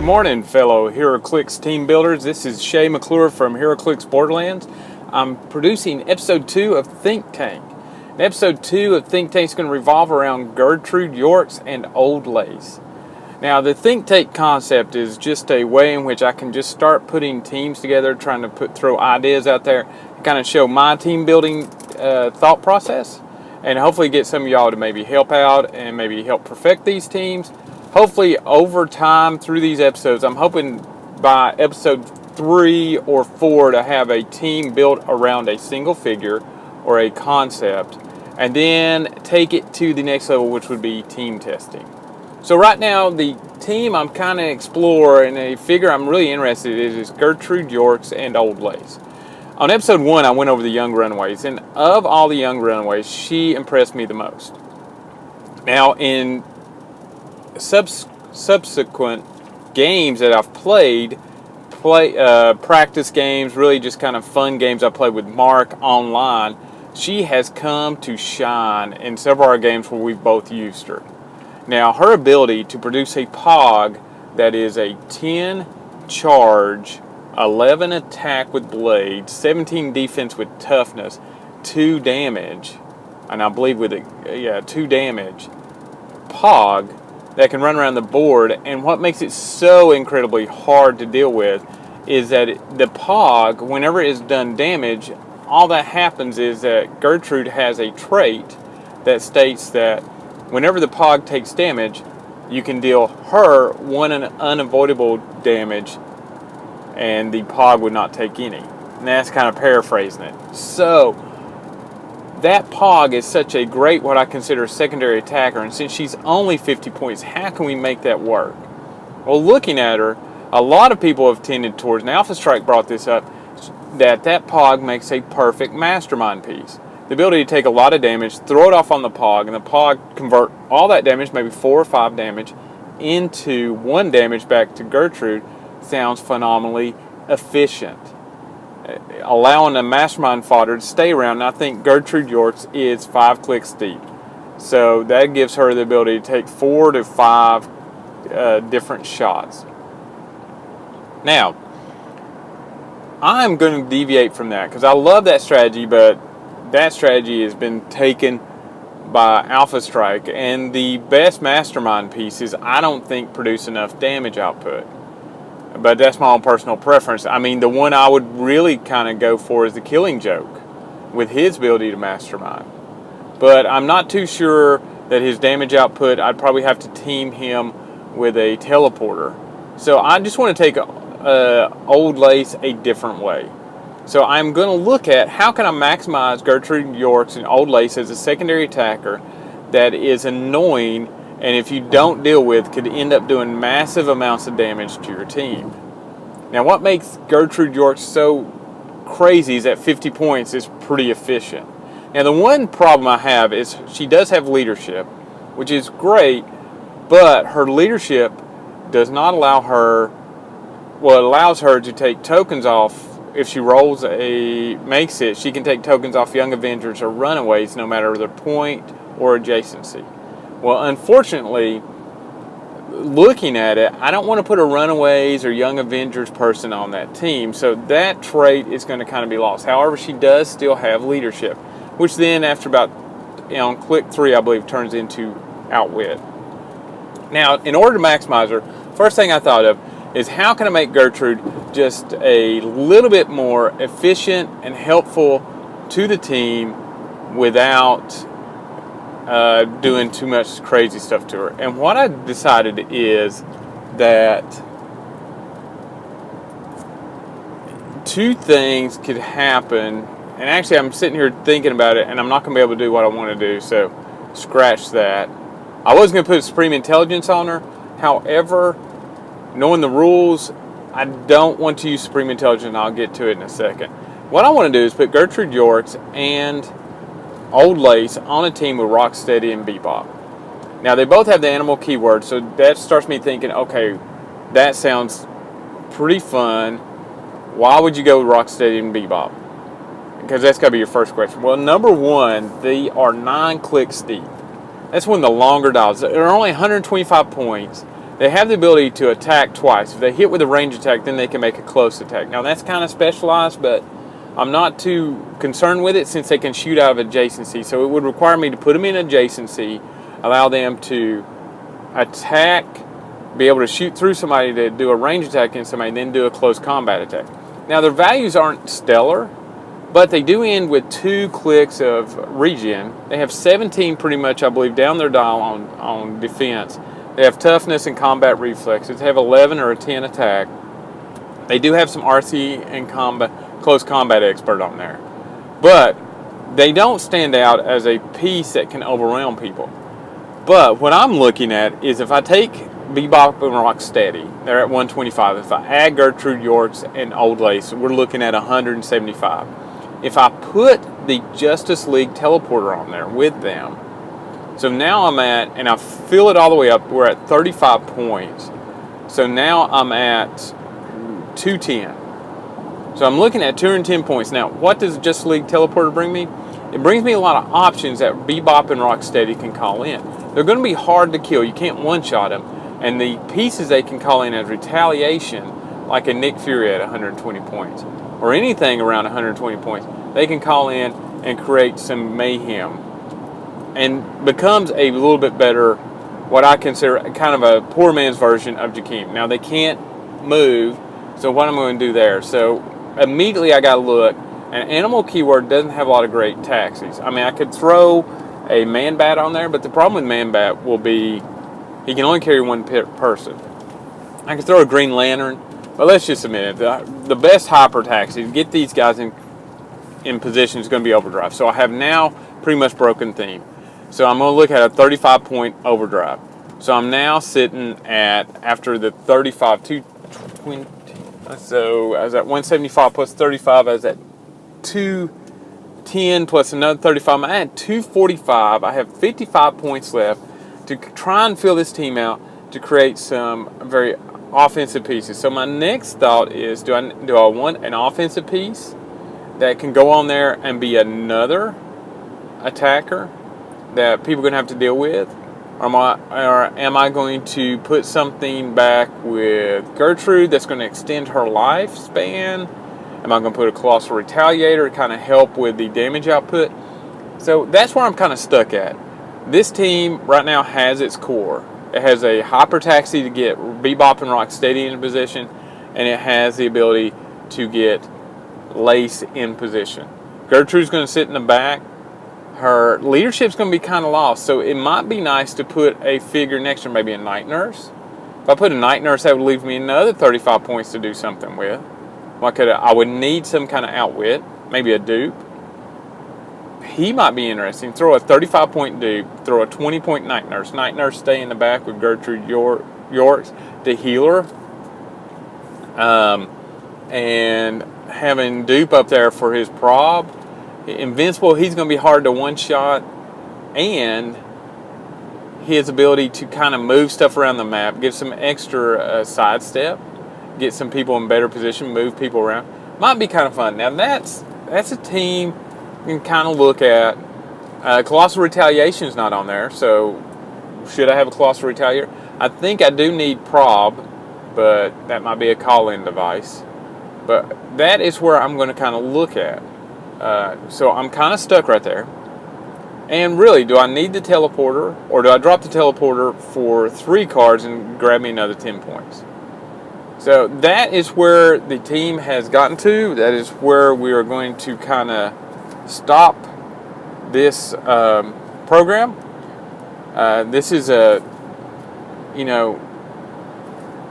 Good morning, fellow Heroclix team builders. This is Shay McClure from Heroclix Borderlands. I'm producing episode 2 of Think Tank. And episode 2 of Think Tank is going to revolve around Gertrude Yorks and Old Lace. Now, the Think Tank concept is just a way in which I can just start putting teams together, trying to throw ideas out there, and kind of show my team building thought process, and hopefully get some of y'all to maybe help out and maybe help perfect these teams. Hopefully, over time through these episodes, I'm hoping by episode 3 or 4 to have a team built around a single figure or a concept, and then take it to the next level, which would be team testing. So right now, the team I'm kind of exploring, and a figure I'm really interested in is Gertrude Yorks and Old Lace. On episode 1, I went over the Young Runaways, and of all the Young Runaways, she impressed me the most. Now, in subsequent games that I've played, practice games, really just kind of fun games I played with Mark online, she has come to shine in several of our games where we've both used her. Now, her ability to produce a POG that is a 10 charge, 11 attack with blades, 17 defense with toughness, 2 damage, and I believe with 2 damage, POG that can run around the board. And what makes it so incredibly hard to deal with is that the POG, whenever it's done damage, all that happens is that Gertrude has a trait that states that whenever the POG takes damage, you can deal her 1 unavoidable damage, and the POG would not take any. And that's kind of paraphrasing it. So that POG is such a great, what I consider a secondary attacker, and since she's only 50 points, how can we make that work? Well, looking at her, a lot of people have tended towards, and Alpha Strike brought this up, that POG makes a perfect mastermind piece. The ability to take a lot of damage, throw it off on the POG, and the POG convert all that damage, maybe 4 or 5 damage, into 1 damage back to Gertrude, sounds phenomenally efficient, allowing the mastermind fodder to stay around. And I think Gertrude Yorks is 5 clicks deep, so that gives her the ability to take 4 to 5 different shots. Now, I'm going to deviate from that because I love that strategy, but that strategy has been taken by Alpha Strike, and the best mastermind pieces I don't think produce enough damage output. But that's my own personal preference. I mean, the one I would really kind of go for is the Killing Joke with his ability to mastermind. But I'm not too sure that his damage output, I'd probably have to team him with a teleporter. So I just want to take Old Lace a different way. So I'm going to look at how can I maximize Gertrude Yorks and Old Lace as a secondary attacker that is annoying, and if you don't deal with, could end up doing massive amounts of damage to your team. Now, what makes Gertrude Yorks so crazy is that 50 points is pretty efficient. Now, the one problem I have is she does have leadership, which is great, but her leadership does not allow her, well, it allows her to take tokens off. If she makes it, she can take tokens off Young Avengers or Runaways, no matter their point or adjacency. Well, unfortunately, looking at it, I don't want to put a Runaways or Young Avengers person on that team, so that trait is going to kind of be lost. However, she does still have leadership, which then after about, on click 3, I believe, turns into Outwit. Now, in order to maximize her, first thing I thought of is how can I make Gertrude just a little bit more efficient and helpful to the team without doing too much crazy stuff to her. And what I decided is that 2 things could happen, and actually I'm sitting here thinking about it, and I'm not going to be able to do what I want to do, so scratch that. I was going to put Supreme Intelligence on her, however, knowing the rules, I don't want to use Supreme Intelligence, and I'll get to it in a second. What I want to do is put Gertrude Yorks and Old Lace on a team with Rocksteady and Bebop. Now, they both have the animal keyword, so that starts me thinking, okay, that sounds pretty fun. Why would you go with Rocksteady and Bebop? Because that's got to be your first question. Well, number 1, they are 9 clicks deep. That's one of the longer dials. They're only 125 points. They have the ability to attack twice. If they hit with a range attack, then they can make a close attack. Now that's kind of specialized, but I'm not too concerned with it since they can shoot out of adjacency. So it would require me to put them in adjacency, allow them to attack, be able to shoot through somebody to do a range attack against somebody, and then do a close combat attack. Now their values aren't stellar, but they do end with 2 clicks of regen. They have 17 pretty much, I believe, down their dial on defense. They have toughness and combat reflexes. They have 11 or a 10 attack. They do have some RC and close combat expert on there. But they don't stand out as a piece that can overwhelm people. But what I'm looking at is if I take Bebop and Rocksteady, they're at 125. If I add Gertrude, Yorks, and Old Lace, we're looking at 175. If I put the Justice League teleporter on there with them, so now I'm at, and I fill it all the way up, we're at 35 points. So now I'm at 210. So I'm looking at 210 points. Now, what does Justice League teleporter bring me? It brings me a lot of options that Bebop and Rocksteady can call in. They're going to be hard to kill. You can't one-shot them. And the pieces they can call in as retaliation, like a Nick Fury at 120 points, or anything around 120 points, they can call in and create some mayhem. And becomes a little bit better, what I consider kind of a poor man's version of Jakeem. Now, they can't move, so what am I going to do there? So immediately I got to look. An animal keyword doesn't have a lot of great taxis. I mean, I could throw a man-bat on there, but the problem with man-bat will be he can only carry one person. I could throw a Green Lantern, but let's just admit it. The best hyper taxi to get these guys in position is going to be Overdrive. So I have now pretty much broken theme. So I'm going to look at a 35-point Overdrive. So I'm now sitting at, after the 35, 220. So I was at 175 plus 35. I was at 210 plus another 35. I'm at 245. I have 55 points left to try and fill this team out to create some very offensive pieces. So my next thought is, do I want an offensive piece that can go on there and be another attacker that people are going to have to deal with? Or am I going to put something back with Gertrude that's going to extend her lifespan? Am I going to put a Colossal Retaliator to kind of help with the damage output? So that's where I'm kind of stuck at. This team right now has its core. It has a Hyper Taxi to get Bebop and Rocksteady in position, and it has the ability to get Lace in position. Gertrude's going to sit in the back. Her leadership's going to be kind of lost, so it might be nice to put a figure next to her, maybe a Night Nurse. If I put a Night Nurse, that would leave me another 35 points to do something with. I would need some kind of outwit, maybe a dupe. He might be interesting. Throw a 35-point dupe, throw a 20-point Night Nurse. Night Nurse stay in the back with Gertrude Yorks to heal her. And having dupe up there for his prob. Invincible, he's going to be hard to one-shot. And his ability to kind of move stuff around the map, give some extra sidestep, get some people in better position, move people around. Might be kind of fun. Now that's a team you can kind of look at. Colossal Retaliation is not on there, so should I have a Colossal Retaliator? I think I do need prob, but that might be a call-in device. But that is where I'm going to kind of look at. So I'm kind of stuck right there. And really, do I need the teleporter, or do I drop the teleporter for 3 cards and grab me another 10 points? So that is where the team has gotten to. That is where we are going to kind of stop this program. This is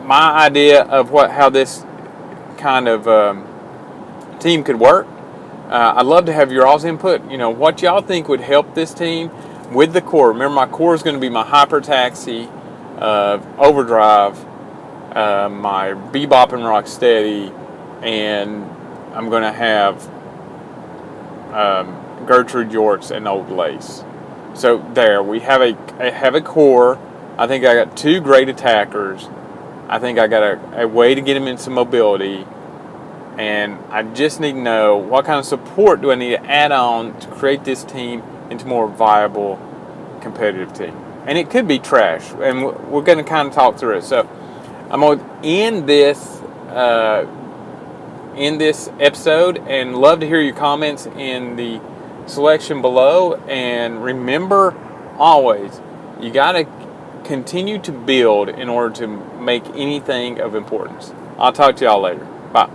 my idea of how this kind of team could work. I'd love to have your all's input. What y'all think would help this team with the core. Remember, my core is going to be my Hyper Taxi, Overdrive, my Bebop and Rocksteady, and I'm going to have Gertrude Yorks and Old Lace. So there, we have a core. I think I got 2 great attackers. I think I got a way to get them in some mobility. And I just need to know what kind of support do I need to add on to create this team into a more viable, competitive team. and it could be trash, and we're going to kind of talk through it. So I'm going to end this episode, and love to hear your comments in the selection below. And remember, always, you got to continue to build in order to make anything of importance. I'll talk to y'all later. Bye.